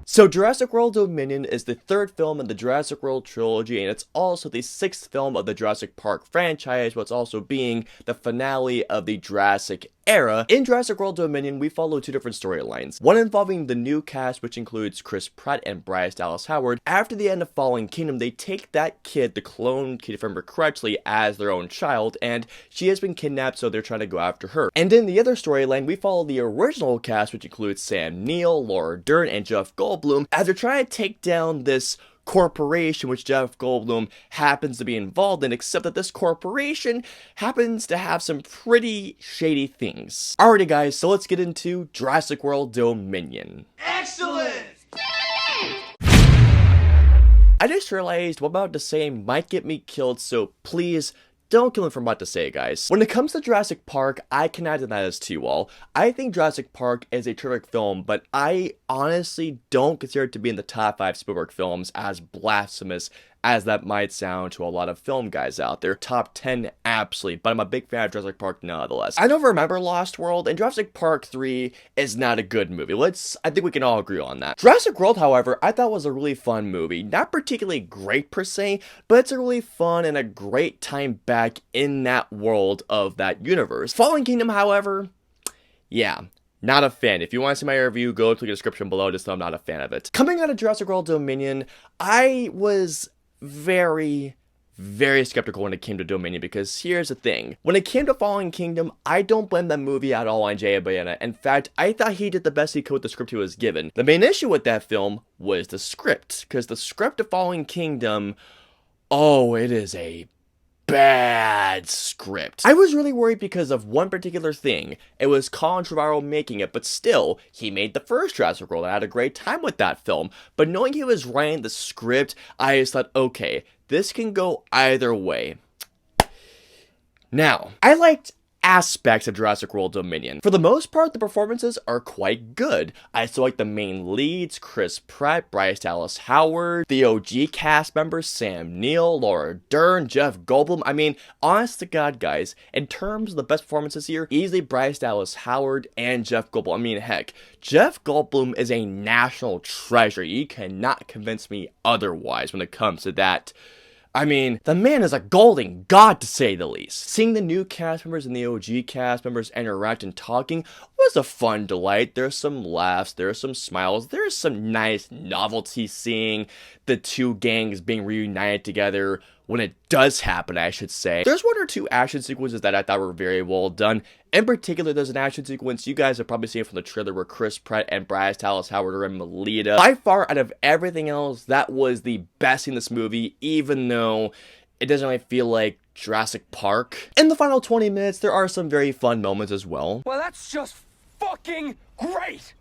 So Jurassic World Dominion is the third film in the Jurassic World trilogy, and it's also the sixth film of the Jurassic Park franchise, while it's also being the finale of the Jurassic era. In Jurassic World Dominion, we follow two different storylines. One involving the new cast, which includes Chris Pratt and Bryce Dallas Howard. After the end of Fallen Kingdom, they take that kid, the clone kid, if I remember correctly, as their own child, and she has been kidnapped, so they're trying to go after her. And in the other storyline, we follow the original cast, which includes Sam Neill, Laura Dern, and Jeff Goldblum, as they're trying to take down this corporation which Jeff Goldblum happens to be involved in, except that this corporation happens to have some pretty shady things. Alrighty guys, so let's get into Jurassic World Dominion. Excellent! I just realized what I'm about to say might get me killed, so please don't kill me for what I'm about to say, guys. When it comes to Jurassic Park, I cannot deny this to you all. I think Jurassic Park is a terrific film, but I honestly don't consider it to be in the top 5 Spielberg films, as blasphemous as that might sound to a lot of film guys out there. Top 10, absolutely, but I'm a big fan of Jurassic Park nonetheless. I don't remember Lost World, and Jurassic Park 3 is not a good movie. I think we can all agree on that. Jurassic World, however, I thought was a really fun movie. Not particularly great per se, but it's a really fun and a great time back in that world of that universe. Fallen Kingdom, however, yeah, not a fan. If you want to see my review, go to the description below, just know I'm not a fan of it. Coming out of Jurassic World Dominion, I was very skeptical when it came to Dominion, because here's the thing. When it came to Fallen Kingdom, I don't blame that movie at all on Jay Bayona. In fact, I thought he did the best he could with the script he was given. The main issue with that film was the script, because the script of Fallen Kingdom, oh, it is a bad script. I was really worried because of one particular thing. It was Colin Trevorrow making it, but still, he made the first Jurassic World. I had a great time with that film, but knowing he was writing the script, I just thought, okay, this can go either way. Now, I liked aspects of Jurassic World Dominion. For the most part, the performances are quite good. I still like the main leads, Chris Pratt, Bryce Dallas Howard, the OG cast members, Sam Neill, Laura Dern, Jeff Goldblum. I mean, honest to God, guys, in terms of the best performances here, easily Bryce Dallas Howard and Jeff Goldblum. I mean, heck, Jeff Goldblum is a national treasure. You cannot convince me otherwise when it comes to that. I mean, the man is a golden god, to say the least. Seeing the new cast members and the OG cast members interact and talking was a fun delight. There's some laughs, there's some smiles, there's some nice novelty seeing the two gangs being reunited together when it does happen, I should say. There's one or two action sequences that I thought were very well done. In particular, there's an action sequence you guys have probably seen from the trailer where Chris Pratt and Bryce Dallas Howard are in Melita. By far, out of everything else, that was the best in this movie, even though it doesn't really feel like Jurassic Park. In the final 20 minutes, there are some very fun moments as well. Well, that's just fucking great!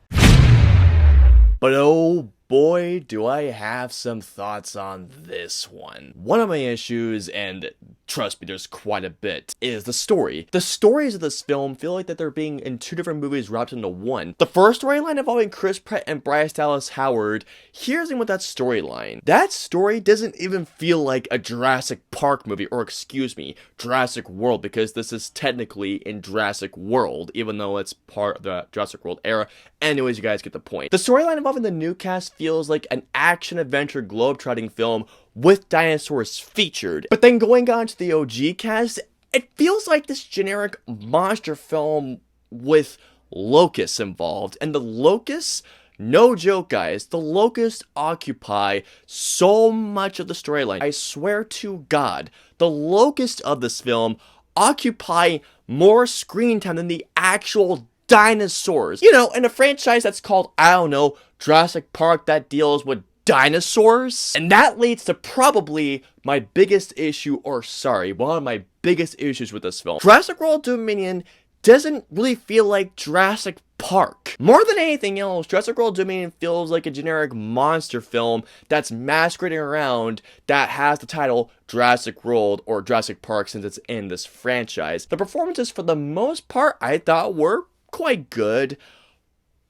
But oh boy, do I have some thoughts on this one. One of my issues, and trust me, there's quite a bit, is the story. The stories of this film feel like that they're being in two different movies wrapped into one. The first storyline involving Chris Pratt and Bryce Dallas Howard, here's in with that storyline. That story doesn't even feel like a Jurassic Park movie, or excuse me, Jurassic World, because this is technically in Jurassic World, even though it's part of the Jurassic World era. Anyways, you guys get the point. The storyline involving the new cast feels like an action-adventure globetrotting film with dinosaurs featured. But then going on to the OG cast, it feels like this generic monster film with locusts involved. And the locusts, no joke guys, the locusts occupy so much of the storyline. I swear to God, the locusts of this film occupy more screen time than the actual dinosaurs. You know, in a franchise that's called, I don't know, Jurassic Park, that deals with dinosaurs. And that leads to probably my biggest issue, or sorry, one of my biggest issues with this film. Jurassic World Dominion doesn't really feel like Jurassic Park. More than anything else, Jurassic World Dominion feels like a generic monster film that's masquerading around that has the title Jurassic World or Jurassic Park since it's in this franchise. The performances for the most part I thought were quite good,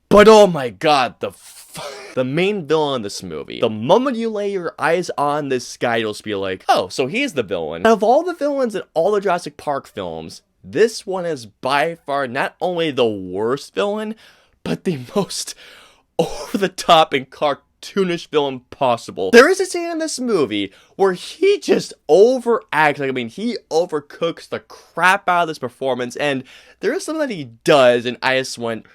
but oh my god, the main villain in this movie. The moment you lay your eyes on this guy, you'll just be like, oh, so he's the villain. Out of all the villains in all the Jurassic Park films, this one is by far not only the worst villain, but the most over-the-top and cartoonish villain possible. There is a scene in this movie where he just overacts. Like, I mean, he overcooks the crap out of this performance, and there is something that he does, and I just went,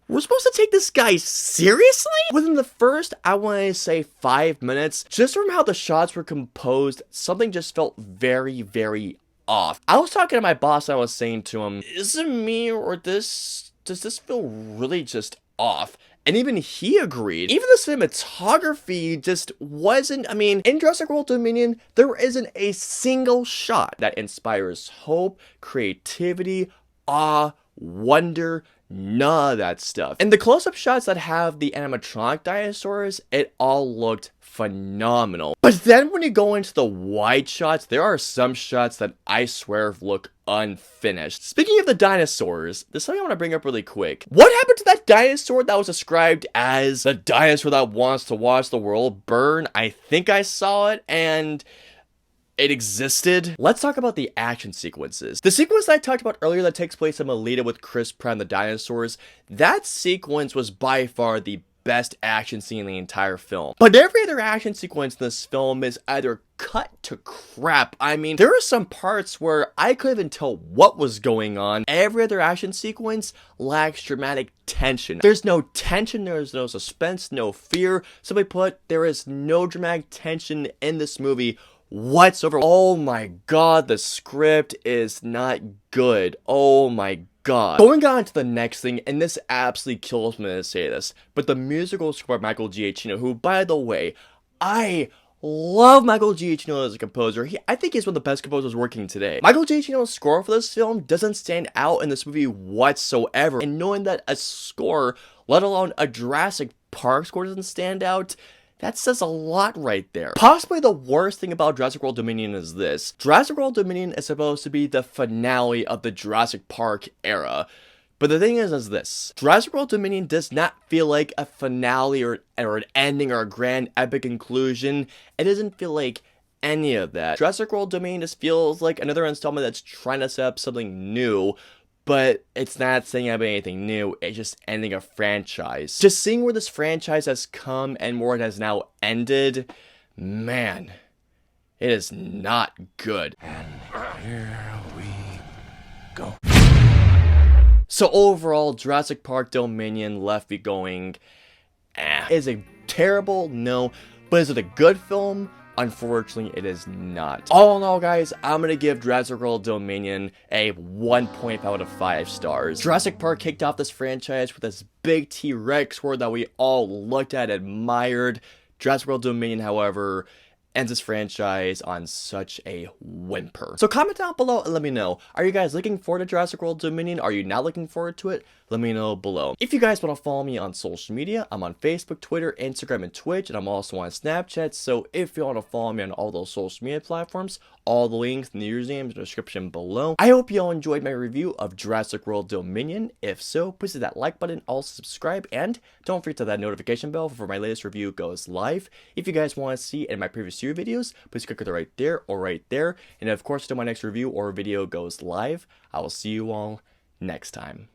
we're supposed to take this guy seriously? Within the first, I want to say 5 minutes, just from how the shots were composed, something just felt very, very off. I was talking to my boss and I was saying to him, is it me or does this feel really just off? And even he agreed. Even the cinematography just wasn't, I mean, in Jurassic World Dominion, there isn't a single shot that inspires hope, creativity, awe, wonder, none of that stuff. And the close-up shots that have the animatronic dinosaurs, it all looked phenomenal. But then when you go into the wide shots, there are some shots that I swear look unfinished. Speaking of the dinosaurs, there's something I want to bring up really quick. What happened to that dinosaur that was described as the dinosaur that wants to watch the world burn? I think I saw it, and it existed. Let's talk about the action sequences. The sequence that I talked about earlier that takes place in Melita with Chris Pratt and the dinosaurs, that sequence was by far the best action scene in the entire film. But every other action sequence in this film is either cut to crap. I mean, there are some parts where I couldn't even tell what was going on. Every other action sequence lacks dramatic tension. There's no tension, there's no suspense, no fear. Simply put, there is no dramatic tension in this movie whatsoever. Oh my god, the script is not good. Oh my god. Going on to the next thing, and this absolutely kills me to say this, but the musical score by Michael Giacchino, who, by the way, I love Michael Giacchino as a composer. I think he's one of the best composers working today. Michael Giacchino's score for this film doesn't stand out in this movie whatsoever, and knowing that a score, let alone a Jurassic Park score, doesn't stand out, that says a lot right there. Possibly the worst thing about Jurassic World Dominion is this. Jurassic World Dominion is supposed to be the finale of the Jurassic Park era. But the thing is this. Jurassic World Dominion does not feel like a finale or an ending or a grand epic conclusion. It doesn't feel like any of that. Jurassic World Dominion just feels like another installment that's trying to set up something new, but it's not saying about anything new, it's just ending a franchise. Just seeing where this franchise has come and where it has now ended, man, it is not good. And here we go. So overall, Jurassic Park Dominion left me going, Is it terrible? No. But is it a good film? Unfortunately, it is not. All in all, guys, I'm gonna give Jurassic World Dominion a 1.5 out of 5 stars. Jurassic Park kicked off this franchise with this big T-Rex sword that we all looked at and admired. Jurassic World Dominion, however, ends this franchise on such a whimper. So comment down below and let me know. Are you guys looking forward to Jurassic World Dominion? Are you not looking forward to it? Let me know below. If you guys want to follow me on social media, I'm on Facebook, Twitter, Instagram, and Twitch, and I'm also on Snapchat. So if you want to follow me on all those social media platforms, all the links and the usernames in the description below. I hope you all enjoyed my review of Jurassic World Dominion. If so, please hit that like button, also subscribe, and don't forget to hit that notification bell for my latest review goes live. If you guys want to see any of my previous series videos, please click it right there or right there. And of course, until my next review or video goes live, I will see you all next time.